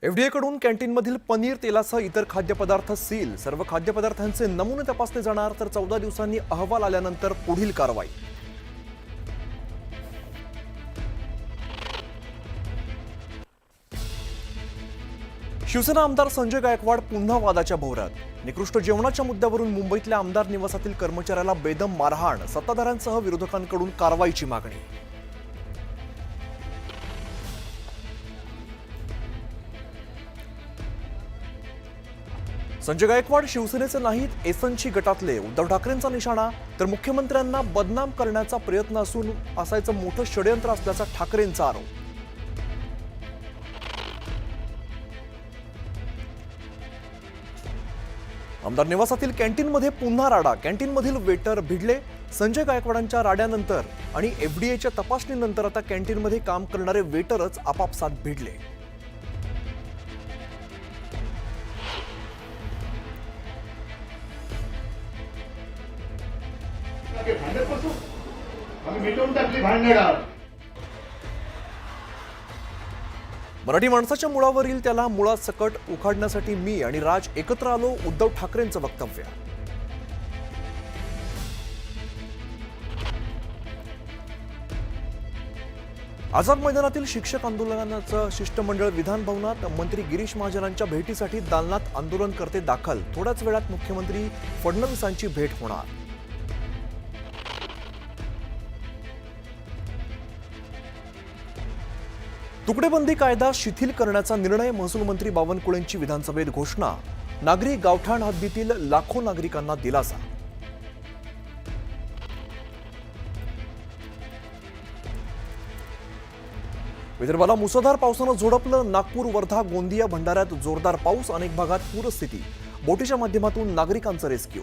FDA कडून कॅन्टीनमधील पनीर तेलासह इतर खाद्यपदार्थ सील. सर्व खाद्यपदार्थांचे नमुने तपासले जाणार, तर 14 दिवसांनी अहवाल आल्यानंतर पुढील कारवाई. शिवसेना आमदार संजय गायकवाड पुन्हा वादाच्या भोवऱ्यात. निकृष्ट जेवणाच्या मुद्द्यावरून मुंबईतल्या आमदार निवासातील कर्मचाऱ्याला बेदम मारहाण. सत्ताधाऱ्यांसह विरोधकांकडून कारवाईची मागणी. संजय गायकवाड शिवसेनेचे नाहीत, एसनची गटातले. उद्धव ठाकरेंचा निशाणा. तर मुख्यमंत्र्यांना बदनाम करण्याचा प्रयत्न असून असायचं मोठं षडयंत्र असल्याचा ठाकरेंचा आरोप. आमदार निवासातील कॅन्टीनमध्ये पुन्हा राडा. कॅन्टीनमधील वेटर भिडले. संजय गायकवाडांच्या राड्यानंतर आणि एफडीएच्या तपासणीनंतर आता कॅन्टीनमध्ये काम करणारे वेटरच आपापसात भिडले. मराठी माणसाच्या मुळावरील त्याला मुळात सकट उखाडण्यासाठी मी आणि राज एकत्र आलो. उद्धव ठाकरेंचं वक्तव्य. आझाद मैदानातील शिक्षक आंदोलनाचं शिष्टमंडळ विधान भवनात. मंत्री गिरीश महाजनांच्या भेटीसाठी दालनात आंदोलनकर्ते दाखल. थोड्याच वेळात मुख्यमंत्री फडणवीसांची भेट होणार. तुकडेबंदी कायदा शिथिल करण्याचा निर्णय. महसूल मंत्री बावनकुळेंची विधानसभेत घोषणा. नागरी गावठाण हद्दीतील लाखो नागरिकांना दिलासा. विदर्भाला मुसळधार पावसानं झोडपलं. नागपूर, वर्धा, गोंदिया, भंडाऱ्यात जोरदार पाऊस. अनेक भागात पूरस्थिती. बोटीच्या माध्यमातून नागरिकांचं रेस्क्यू.